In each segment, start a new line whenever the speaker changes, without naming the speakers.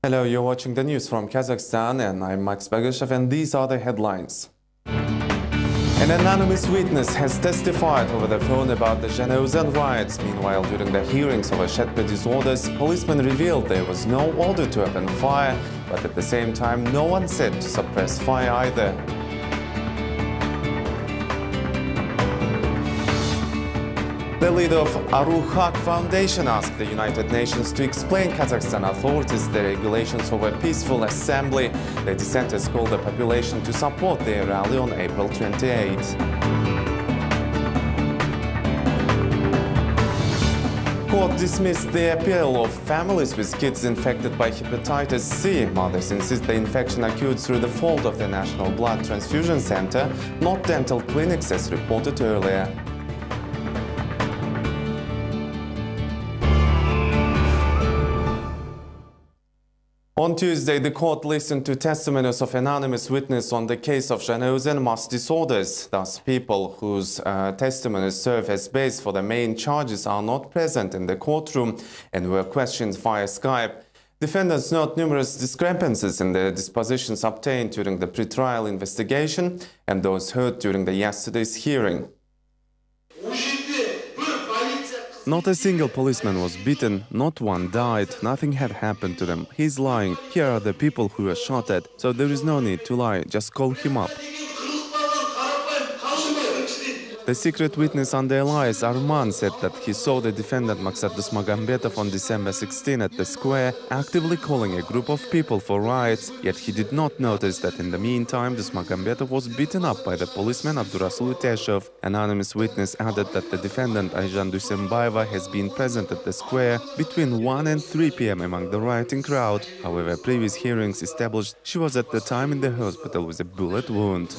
Hello, you're watching the news from Kazakhstan, and I'm Max Bagashev, and these are the headlines. An anonymous witness has testified over the phone about the Zhanaozen riots. Meanwhile, during the hearings over Shetpe disorders, policemen revealed there was no order to open fire, but at the same time, no one said to suppress fire either. The leader of Aruhak Foundation asked the United Nations to explain Kazakhstan authorities the regulations over peaceful assembly. The dissenters called the population to support their rally on April 28. Court dismissed the appeal of families with kids infected by hepatitis C. Mothers insist the infection occurred through the fault of the National Blood Transfusion Center, not dental clinics as reported earlier. On Tuesday, the court listened to testimonies of anonymous witnesses on the case of Zhanaozen mass disorders. Thus, people whose testimonies serve as base for the main charges are not present in the courtroom and were questioned via Skype. Defendants note numerous discrepancies in the dispositions obtained during the pretrial investigation and those heard during yesterday's hearing. Not a single policeman was beaten, not one died, nothing had happened to them. He's lying. Here are the people who were shot at, so there is no need to lie, just call him up. The secret witness on the alias Arman said that he saw the defendant Maksat Dusmagambetov on December 16 at the square, actively calling a group of people for riots, yet he did not notice that in the meantime Dusmagambetov was beaten up by the policeman Abdurasul Uteshov. Anonymous witness added that the defendant Ayjan Dusembayeva has been present at the square between 1 and 3 p.m. among the rioting crowd. However, previous hearings established she was at the time in the hospital with a bullet wound.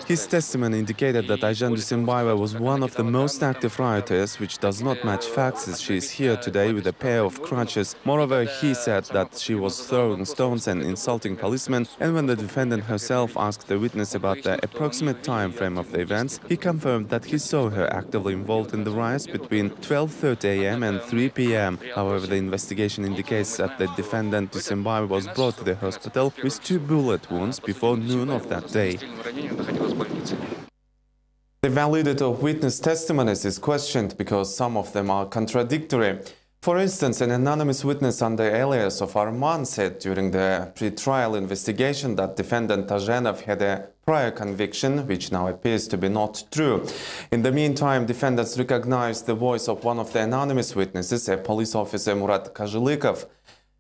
His testimony indicated that Ayjan Dusembayeva was one of the most active rioters, which does not match facts as she is here today with a pair of crutches. Moreover, he said that she was throwing stones and insulting policemen, and when the defendant herself asked the witness about the approximate time frame of the events, he confirmed that he saw her actively involved in the riots between 12:30 a.m. and 3 p.m. However, the investigation indicates that the defendant Dusembayeva was brought to the hospital with 2 bullet wounds before noon of that day. The validity of witness testimonies is questioned because some of them are contradictory. For instance, an anonymous witness under alias of Arman said during the pre-trial investigation that defendant Tajenov had a prior conviction, which now appears to be not true. In the meantime, defendants recognized the voice of one of the anonymous witnesses, a police officer Murat Kazhilykov.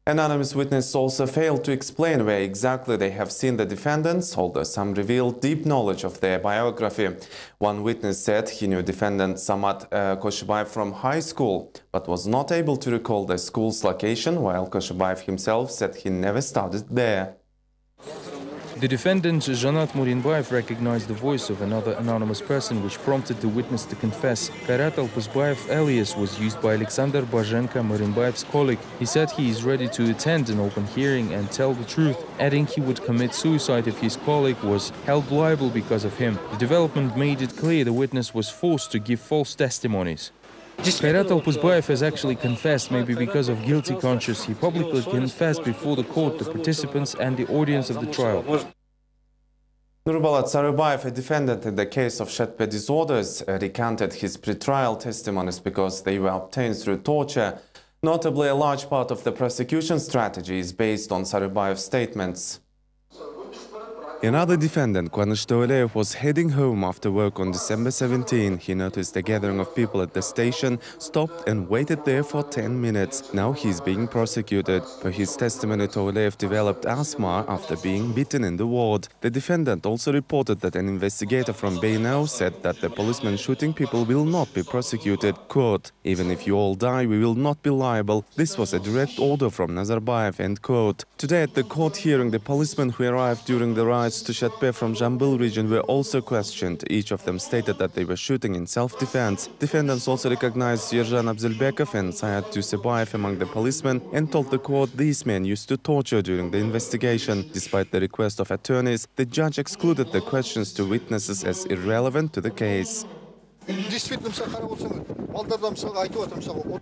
Anonymous witnesses also failed to explain where exactly they have seen the defendants, although some revealed deep knowledge of their biography. One witness said he knew defendant Samat Koshibayev from high school, but was not able to recall the school's location, while Koshibayev himself said he never studied there.
The defendant, Janat Murinbayev, recognized the voice of another anonymous person, which prompted the witness to confess. Kairat Alpuzbayev alias was used by Alexander Bazhenka, Murinbayev's colleague. He said he is ready to attend an open hearing and tell the truth, adding he would commit suicide if his colleague was held liable because of him. The development made it clear the witness was forced to give false testimonies. Kairat Alpuzbayev has actually confessed, maybe because of guilty conscience. He publicly confessed before the court, the participants and the audience of the trial.
Nurbalat Sarubayev, a defendant in the case of Shetpe disorders, recanted his pretrial testimonies because they were obtained through torture. Notably, a large part of the prosecution strategy is based on Sarubayev's statements. Another defendant, Kuaныsh Toaleyev, was heading home after work on December 17. He noticed a gathering of people at the station, stopped and waited there for 10 minutes. Now he's being prosecuted. Per his testimony, Toaleyev developed asthma after being beaten in the ward. The defendant also reported that an investigator from Beynau said that the policeman shooting people will not be prosecuted. Quote, "Even if you all die, we will not be liable. This was a direct order from Nazarbayev," end quote. Today at the court hearing, the policemen who arrived during the riots to Shetpe from Jambil region were also questioned. Each of them stated that they were shooting in self-defense. Defendants also recognized Yerzhan Abzulbekov and Sayat Tusebayev among the policemen and told the court these men used to torture during the investigation. Despite the request of attorneys, the judge excluded the questions to witnesses as irrelevant to the case.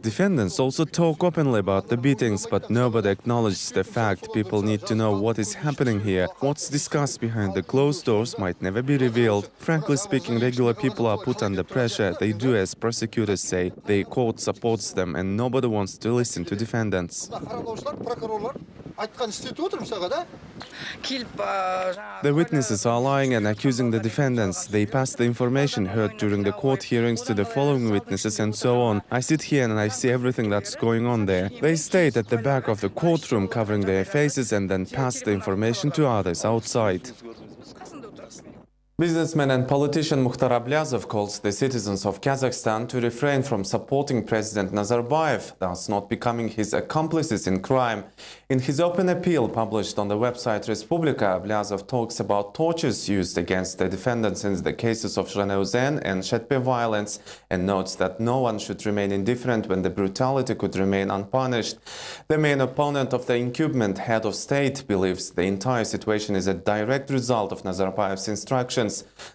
Defendants also talk openly about the beatings, but nobody acknowledges the fact. People need to know what is happening here. What's discussed behind the closed doors might never be revealed. Frankly speaking, regular people are put under pressure. They do as prosecutors say. The court supports them, and nobody wants to listen to defendants. The witnesses are lying and accusing the defendants. They pass the information heard during the court hearings to the following witnesses and so on. I sit here and I see everything that's going on there. They stayed at the back of the courtroom covering their faces and then pass the information to others outside. Businessman and politician Mukhtar Ablyazov calls the citizens of Kazakhstan to refrain from supporting President Nazarbayev, thus not becoming his accomplices in crime. In his open appeal published on the website Respublika, Ablyazov talks about tortures used against the defendants in the cases of Zheneuzen and Shetpe violence and notes that no one should remain indifferent when the brutality could remain unpunished. The main opponent of the incumbent head of state believes the entire situation is a direct result of Nazarbayev's instructions.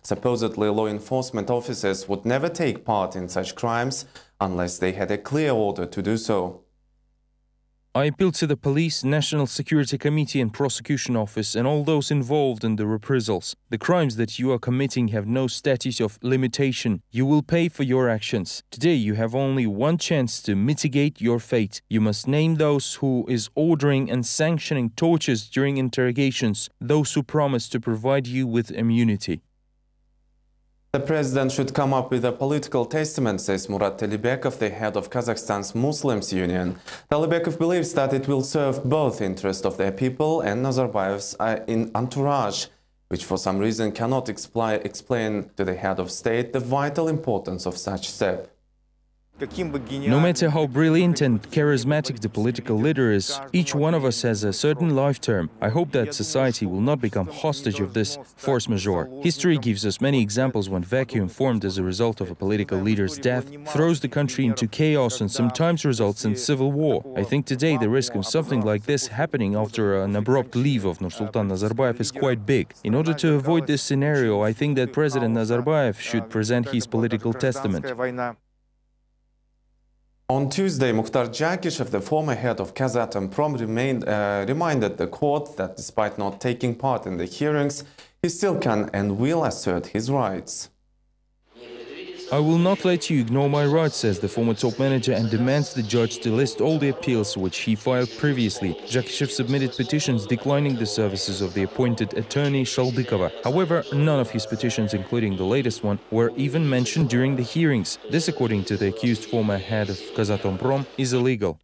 Supposedly, law enforcement officers would never take part in such crimes unless they had a clear order to do so.
I appeal to the police, National Security Committee and Prosecution Office and all those involved in the reprisals. The crimes that you are committing have no statute of limitation. You will pay for your actions. Today you have only one chance to mitigate your fate. You must name those who is ordering and sanctioning tortures during interrogations, those who promise to provide you with immunity.
The president should come up with a political testament, says Murat Talibekov, the head of Kazakhstan's Muslims Union. Talibekov believes that it will serve both interests of their people and Nazarbayev's entourage, which for some reason cannot explain to the head of state the vital importance of such step.
No matter how brilliant and charismatic the political leader is, each one of us has a certain life term. I hope that society will not become hostage of this force majeure. History gives us many examples when vacuum formed as a result of a political leader's death throws the country into chaos and sometimes results in civil war. I think today the risk of something like this happening after an abrupt leave of Nursultan Nazarbayev is quite big. In order to avoid this scenario, I think that President Nazarbayev should present his political testament.
On Tuesday, Mukhtar Jakishev, the former head of Kazatomprom, reminded the court that despite not taking part in the hearings, he still can and will assert his rights.
I will not let you ignore my rights, says the former top manager, and demands the judge to list all the appeals which he filed previously. Jakishev submitted petitions declining the services of the appointed attorney Shaldykova. However, none of his petitions, including the latest one, were even mentioned during the hearings. This, according to the accused former head of Kazatomprom, is illegal.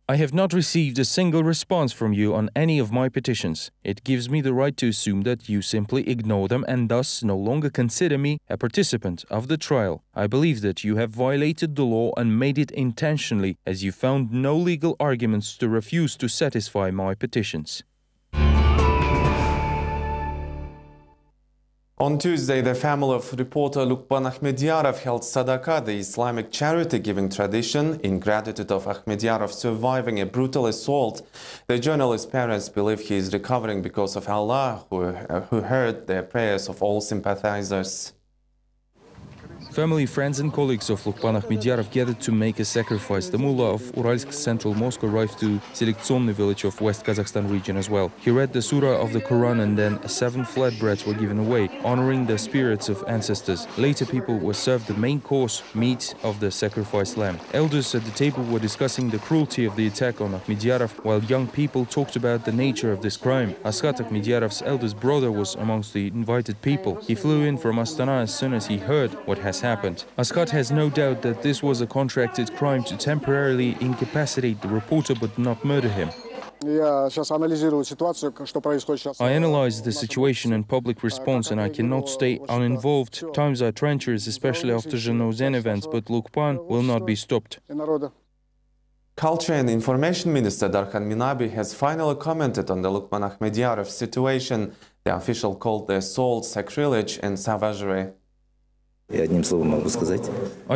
I have not received a single response from you on any of my petitions. It gives me the right to assume that you simply ignore them and thus no longer consider me a participant of the trial. I believe that you have violated the law and made it intentionally, as you found no legal arguments to refuse to satisfy my petitions.
On Tuesday, the family of reporter Lukman Akhmedyarov held Sadaqah, the Islamic charity-giving tradition, in gratitude of Akhmedyarov surviving a brutal assault. The journalist's parents believe he is recovering because of Allah, who heard the prayers of all sympathizers.
Family, friends and colleagues of Lukman Akhmedyarov gathered to make a sacrifice. The mullah of Uralsk central mosque arrived to Selektsonny village of West Kazakhstan region as well. He read the surah of the Quran and then 7 flatbreads were given away, honoring the spirits of ancestors. Later people were served the main course, meat of the sacrificed lamb. Elders at the table were discussing the cruelty of the attack on Akhmedyarov, while young people talked about the nature of this crime. Askat, Akhmedyarov's eldest brother, was amongst the invited people. He flew in from Astana as soon as he heard what has happened. Askat has no doubt that this was a contracted crime to temporarily incapacitate the reporter but not murder him. I analyze the situation and public response, and I cannot stay uninvolved. Times are treacherous, especially after Zheneuzen events, but Lukman will not be stopped.
Culture and Information Minister Darkhan Minabi has finally commented on the Lukman Akhmedyarov situation. The official called the assault sacrilege and savagery.
I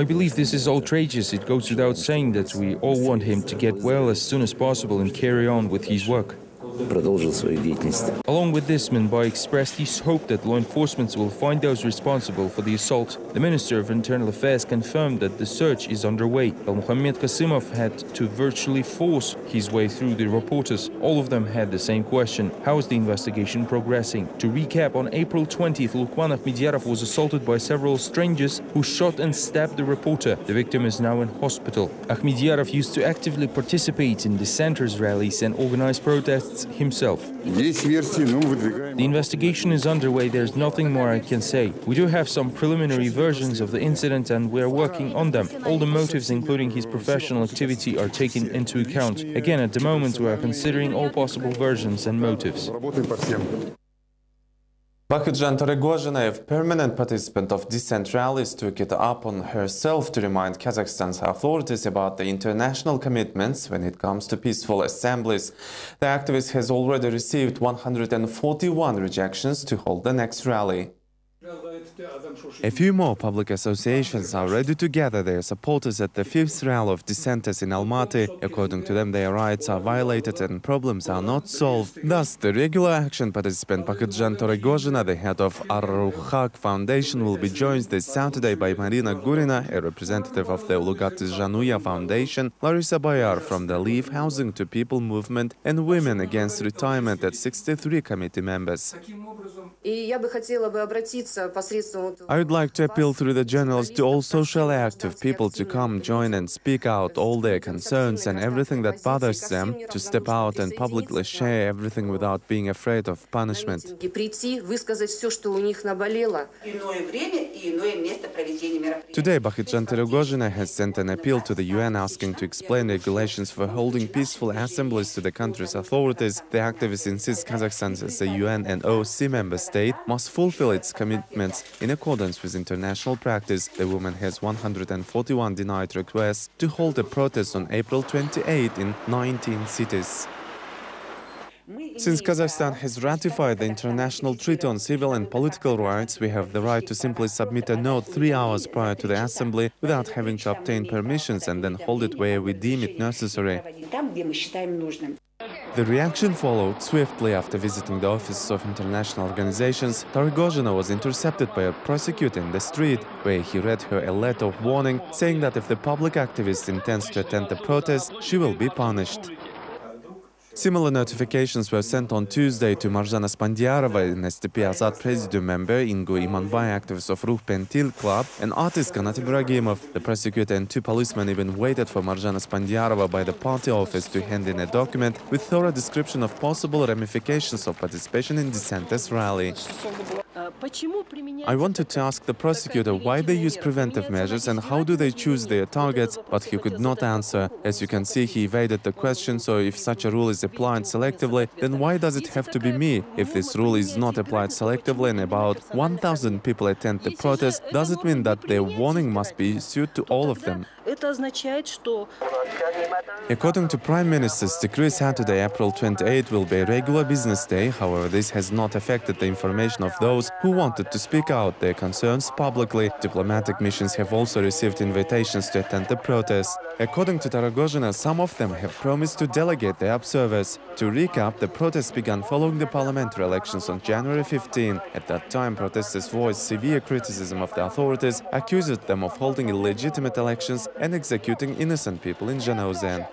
believe this is outrageous. It goes without saying that we all want him to get well as soon as possible and carry on with his work.
продолжил свою деятельность.
Along with this, Minbai expressed his hope that law enforcement will find those responsible for the assault. The Minister of Internal Affairs confirmed that the search is underway. Al-Muhammad Qasimov had to virtually force his way through the reporters. All of them had the same question: how is the investigation progressing? To recap, on April 20th, Lukman Akhmedyarov was assaulted by several strangers who shot and stabbed the reporter. The victim is now in hospital. Akhmedyarov used to actively participate in dissenters' rallies and organize protests himself. The investigation is underway. There's nothing more I can say. We do have some preliminary versions of the incident and we're working on them. All the motives, including his professional activity, are taken into account. Again, at the moment, we are considering all possible versions and motives.
Bakhitjan Torygozhina, a permanent participant of dissent rallies, took it upon herself to remind Kazakhstan's authorities about the international commitments when it comes to peaceful assemblies. The activist has already received 141 rejections to hold the next rally. A few more public associations are ready to gather their supporters at the 5th rally of dissenters in Almaty. According to them, their rights are violated and problems are not solved. Thus, the regular action participant Bakhitjan Torygozhina, the head of Ar-Ruhak Foundation, will be joined this Saturday by Marina Gurina, a representative of the Ulugaty Zhanuya Foundation, Larissa Bayar from the Leave Housing to People movement, and Women Against Retirement at 63 committee members. I would like to appeal through the journalists to all socially active people to come, join and speak out all their concerns and everything that bothers them, to step out and publicly share everything without being afraid of punishment. Today, Bakhitjan Torygozhina has sent an appeal to the UN asking to explain regulations for holding peaceful assemblies to the country's authorities. The activist insists Kazakhstan, as a UN and OSCE member state, must fulfill its commitments in accordance with international practice. The woman has 141 denied requests to hold a protest on April 28 in 19 cities. Since Kazakhstan has ratified the International Treaty on Civil and Political Rights, we have the right to simply submit a note 3 hours prior to the assembly without having to obtain permissions and then hold it where we deem it necessary. The reaction followed swiftly after visiting the offices of international organizations. Torygozhina was intercepted by a prosecutor in the street, where he read her a letter of warning, saying that if the public activist intends to attend the protest, she will be punished. Similar notifications were sent on Tuesday to Marjana Spandiarova, an SDP Azad Presidium member, Ingu Imanbay, activist of Ruh Pentil Club, and artist Kanat Ibragimov. The prosecutor and 2 policemen even waited for Marjana Spandiarova by the party office to hand in a document with thorough description of possible ramifications of participation in dissenters' rally. I wanted to ask the prosecutor why they use preventive measures and how do they choose their targets, but he could not answer. As you can see, he evaded the question, so if such a rule is applied selectively, then why does it have to be me? If this rule is not applied selectively and about 1,000 people attend the protest, does it mean that their warning must be issued to all of them? According to Prime Minister's decree, Saturday, April 28 will be a regular business day. However, this has not affected the information of those who wanted to speak out their concerns publicly. Diplomatic missions have also received invitations to attend the protest. According to Torygozhina, some of them have promised to delegate their observers. To recap, the protests began following the parliamentary elections on January 15. At that time, protesters voiced severe criticism of the authorities, accused them of holding illegitimate elections and executing innocent people in Zhanaozen.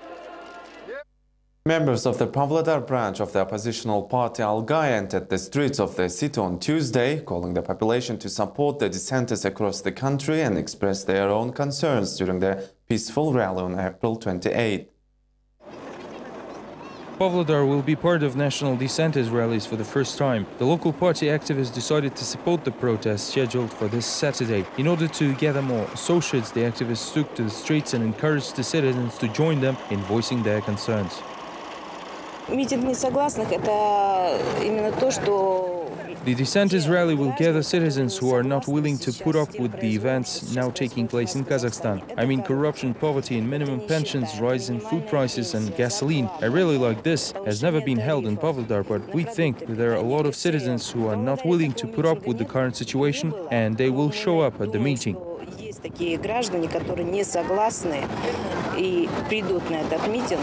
Members of the Pavlodar branch of the oppositional party Algai entered the streets of the city on Tuesday, calling the population to support the dissenters across the country and express their own concerns during the peaceful rally on April 28.
Pavlodar will be part of national dissenters rallies for the first time. The local party activists decided to support the protest scheduled for this Saturday. In order to gather more associates, the activists took to the streets and encouraged the citizens to join them in voicing their concerns.
Митинг несогласных – это именно то, что
The dissenters rally will gather citizens who are not willing to put up with the events now taking place in Kazakhstan. I mean corruption, poverty and minimum pensions, rise in food prices and gasoline. A rally like this has never been held in Pavlodar, but we think that there are a lot of citizens who are not willing to put up with the current situation, and they will show up at the meeting.
Есть такие граждане, которые не согласны и придут на этот митинг.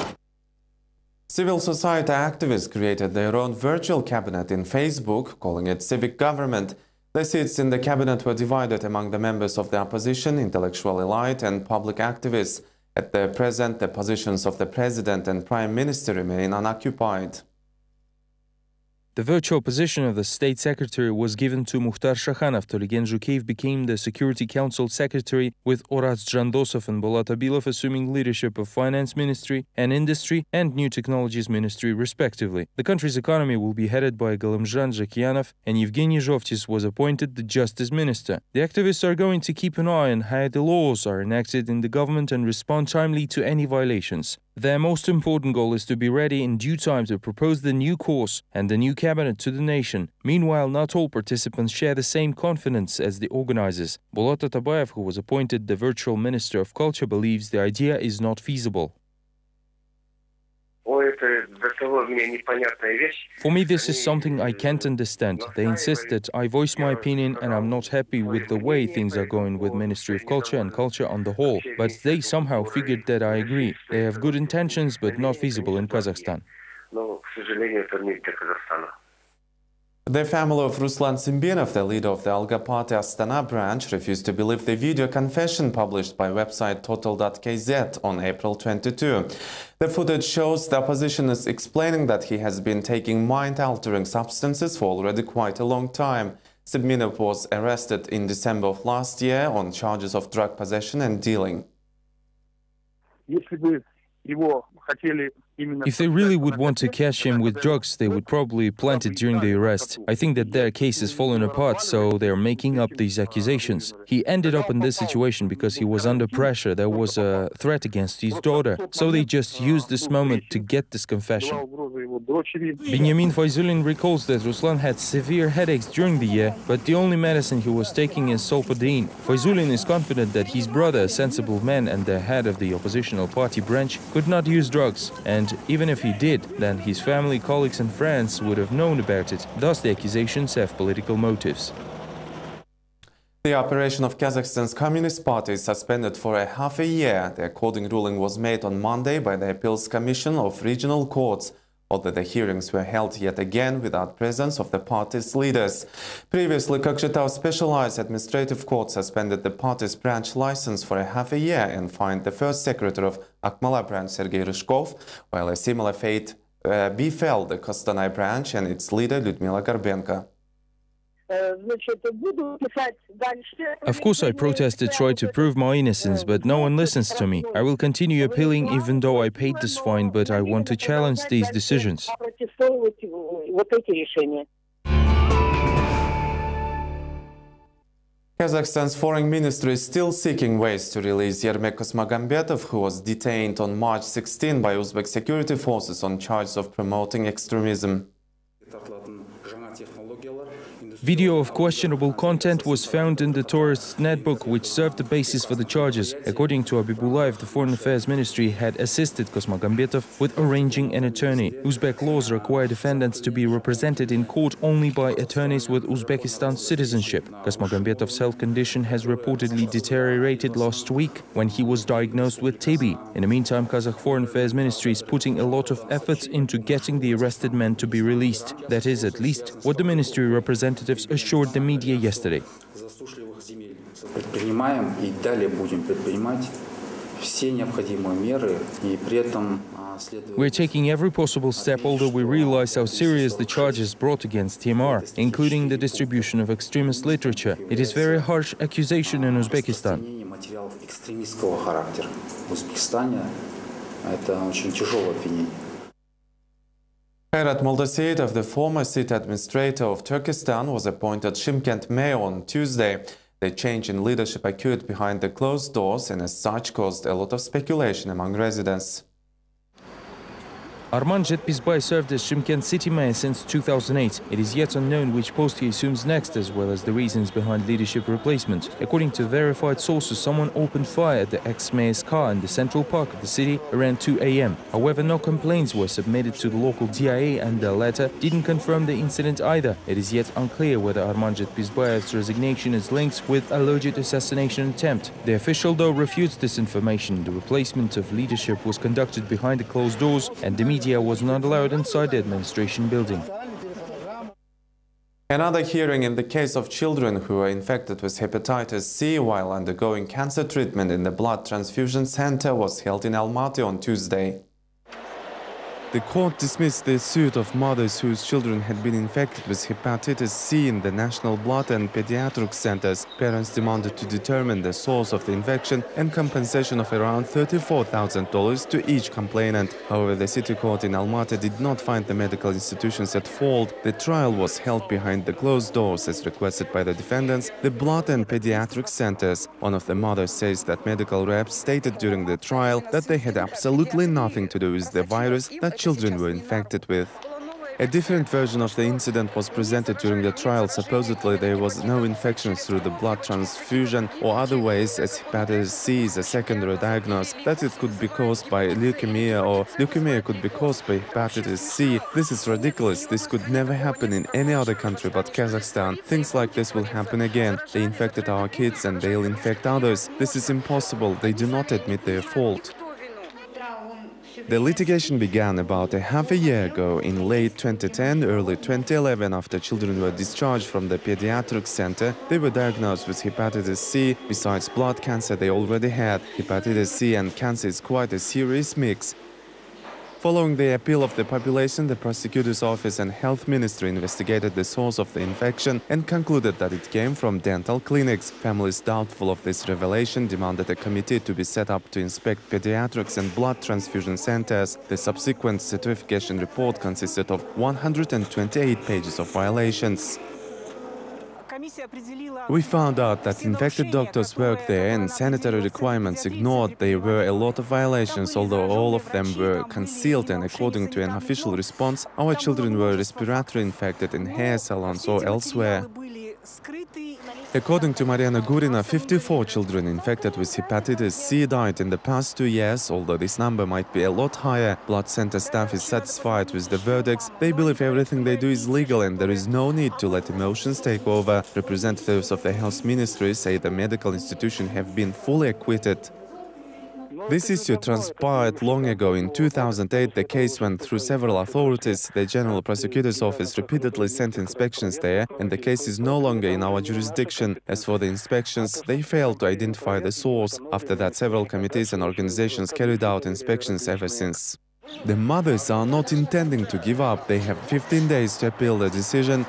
Civil society activists created their own virtual cabinet in Facebook, calling it civic government. The seats in the cabinet were divided among the members of the opposition, intellectual elite and public activists. At the present, the positions of the president and prime minister remain unoccupied.
The virtual position of the state secretary was given to Mukhtar Shakhanov. Toligen Zhukev became the Security Council secretary, with Orats Jandosov and Bolat Abilov assuming leadership of Finance Ministry and Industry and New Technologies Ministry, respectively. The country's economy will be headed by Galamzhan Zakyanov, and Evgeny Zhovtis was appointed the Justice Minister. The activists are going to keep an eye on how the laws are enacted in the government and respond timely to any violations. Their most important goal is to be ready in due time to propose the new course and the new cabinet to the nation. Meanwhile, not all participants share the same confidence as the organizers. Bolat Atabayev, who was appointed the virtual Minister of Culture, believes the idea is not feasible. For me, this is something I can't understand. They insist that I voice my opinion, and I'm not happy with the way things are going with Ministry of Culture and culture on the whole. But they somehow figured that I agree. They have good intentions, but not feasible in Kazakhstan.
The family of Ruslan Simbinov, the leader of the Alga Party Astana branch, refused to believe the video confession published by website total.kz on April 22. The footage shows the oppositionist explaining that he has been taking mind-altering substances for already quite a long time. Simbinov was arrested in December of last year on charges of drug possession and dealing.
If they really would want to catch him with drugs, they would probably plant it during the arrest. I think that their case is falling apart, so they're making up these accusations. He ended up in this situation because he was under pressure. There was a threat against his daughter, so they just used this moment to get this confession. Benyamin Fayzulin recalls that Ruslan had severe headaches during the year, but the only medicine he was taking is solpadeine. Fayzulin is confident that his brother, a sensible man and the head of the oppositional party branch, could not use drugs, and even if he did, then his family, colleagues and friends would have known about it. Thus, the accusations have political motives.
The operation of Kazakhstan's Communist Party is suspended for a half a year. The according ruling was made on Monday by the Appeals Commission of Regional Courts, although the hearings were held yet again without presence of the party's leaders. Previously, Kokshetau Specialized Administrative Court suspended the party's branch license for a half a year and fined the first secretary of Akmala branch, Sergei Ryzhkov, while a similar fate befell the Kostanay branch and its leader, Lyudmila Gorbenko.
Of course, I protested, tried to prove my innocence, but no one listens to me. I will continue appealing even though I paid this fine, but I want to challenge these decisions.
Kazakhstan's foreign ministry is still seeking ways to release Yermek Kosmagambetov, who was detained on March 16 by Uzbek security forces on charges of promoting extremism.
Video of questionable content was found in the tourist's netbook, which served the basis for the charges. According to Abibulayev, the Foreign Affairs Ministry had assisted Kosmagambetov with arranging an attorney. Uzbek laws require defendants to be represented in court only by attorneys with Uzbekistan citizenship. Kosmagambetov's health condition has reportedly deteriorated last week when he was diagnosed with TB. In the meantime, Kazakh Foreign Affairs Ministry is putting a lot of efforts into getting the arrested men to be released. That is at least what the ministry representatives assured the media yesterday. We're taking every possible step, although we realize how serious the charges brought against TMR, including the distribution of extremist literature. It is a very harsh accusation in Uzbekistan.
Kairat Moldaseitov, the former city administrator of Turkestan, was appointed Shymkent mayor on Tuesday. The change in leadership occurred behind the closed doors and as such caused a lot of speculation among residents.
Arman Jetpizbay served as Shymkent city mayor since 2008. It is yet unknown which post he assumes next, as well as the reasons behind leadership replacement. According to verified sources, someone opened fire at the ex-mayor's car in the central park of the city around 2 a.m. However, no complaints were submitted to the local DIA, and the latter didn't confirm the incident either. It is yet unclear whether Arman Jetpizbayev's resignation is linked with a alleged assassination attempt. The official, though, refutes this information. The replacement of leadership was conducted behind the closed doors, and the media media was not allowed inside the administration building.
Another hearing in the case of children who were infected with hepatitis C while undergoing cancer treatment in the blood transfusion center was held in Almaty on Tuesday. The court dismissed the suit of mothers whose children had been infected with hepatitis C in the National Blood and Pediatric Centers. Parents demanded to determine the source of the infection and compensation of around $34,000 to each complainant. However, the city court in Almaty did not find the medical institutions at fault. The trial was held behind the closed doors as requested by the defendants, the Blood and Pediatric Centers. One of the mothers says that medical reps stated during the trial that they had absolutely nothing to do with the virus that children were infected with. A different version of the incident was presented during the trial. Supposedly there was no infection through the blood transfusion or other ways, as hepatitis C is a secondary diagnosis, that it could be caused by leukemia or leukemia could be caused by hepatitis C. This is ridiculous. This could never happen in any other country but Kazakhstan. Things like this will happen again. They infected our kids and they'll infect others. This is impossible. They do not admit their fault. The litigation began about half a year ago in late 2010, early 2011, after children were discharged from the pediatric center. They were diagnosed with hepatitis C. Besides blood cancer they already had. Hepatitis C and cancer is quite a serious mix. Following the appeal of the population, the prosecutor's office and health ministry investigated the source of the infection and concluded that it came from dental clinics. Families doubtful of this revelation demanded a committee to be set up to inspect pediatrics and blood transfusion centers. The subsequent certification report consisted of 128 pages of violations. We found out that infected doctors worked there and sanitary requirements ignored. There were a lot of violations, although all of them were concealed, and according to an official response, our children were respiratory infected in hair salons or elsewhere. According to Mariana Gurina, 54 children infected with hepatitis C died in the past 2 years, although this number might be a lot higher. Blood center staff is satisfied with the verdicts. They believe everything they do is legal and there is no need to let emotions take over. Representatives of the health ministry say the medical institutions have been fully acquitted. This issue transpired long ago. In 2008, the case went through several authorities. The General Prosecutor's Office repeatedly sent inspections there, and the case is no longer in our jurisdiction. As for the inspections, they failed to identify the source. After that, several committees and organizations carried out inspections ever since. The mothers are not intending to give up. They have 15 days to appeal the decision.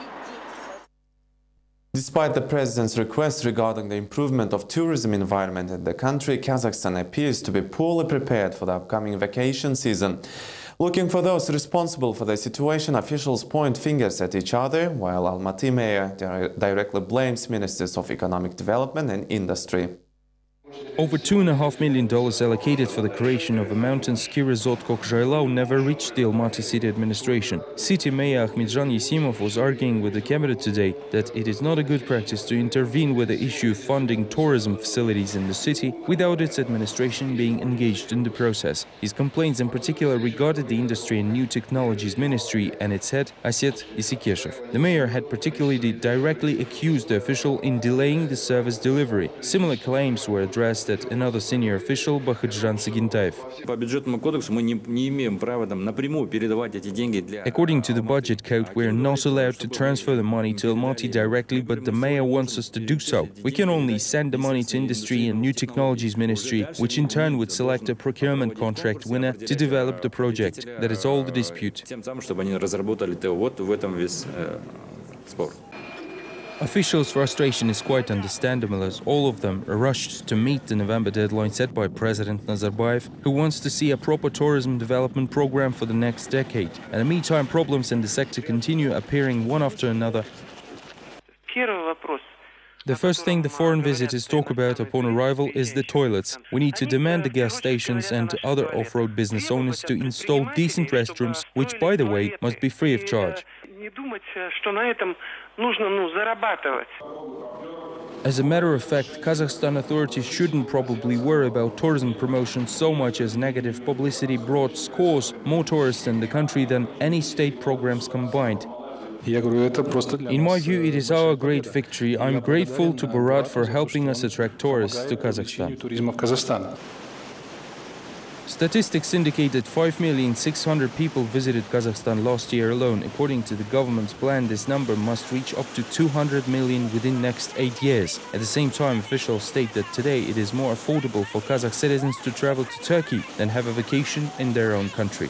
Despite the president's request regarding the improvement of tourism environment in the country, Kazakhstan appears to be poorly prepared for the upcoming vacation season. Looking for those responsible for the situation, officials point fingers at each other, while Almaty mayor directly blames ministers of economic development and industry.
Over $2.5 million allocated for the creation of a mountain ski resort Kokhzhailau never reached the Almaty city administration. City Mayor Ahmedjan Yesimov was arguing with the cabinet today that it is not a good practice to intervene with the issue of funding tourism facilities in the city without its administration being engaged in the process. His complaints in particular regarded the Industry and New Technologies Ministry and its head, Aset Isikeshev. The mayor had particularly directly accused the official in delaying the service delivery. Similar claims were addressed at another senior official, Bakhidjan Sigentaev. According to the budget code, we are not allowed to transfer the money to Almaty directly, but the mayor wants us to do so. We can only send the money to Industry and New Technologies Ministry, which in turn would select a procurement contract winner to develop the project. That is all the dispute. Officials' frustration is quite understandable, as all of them are rushed to meet the November deadline set by President Nazarbayev, who wants to see a proper tourism development program for the next decade. In the meantime, problems in the sector continue appearing one after another. The first thing the foreign visitors talk about upon arrival is the toilets. We need to demand the gas stations and other off-road business owners to install decent restrooms, which, by the way, must be free of charge. As a matter of fact, Kazakhstan authorities shouldn't probably worry about tourism promotion so much, as negative publicity brought scores more tourists in the country than any state programs combined. In my view, it is our great victory. I'm grateful to Barat for helping us attract tourists to Kazakhstan. Statistics indicate that 5,600,000 people visited Kazakhstan last year alone. According to the government's plan, this number must reach up to 200 million within next 8 years. At the same time, officials state that today it is more affordable for Kazakh citizens to travel to Turkey than have a vacation in their own country.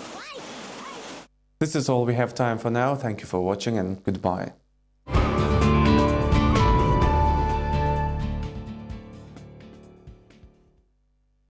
This is all we have time for now. Thank you for watching and goodbye.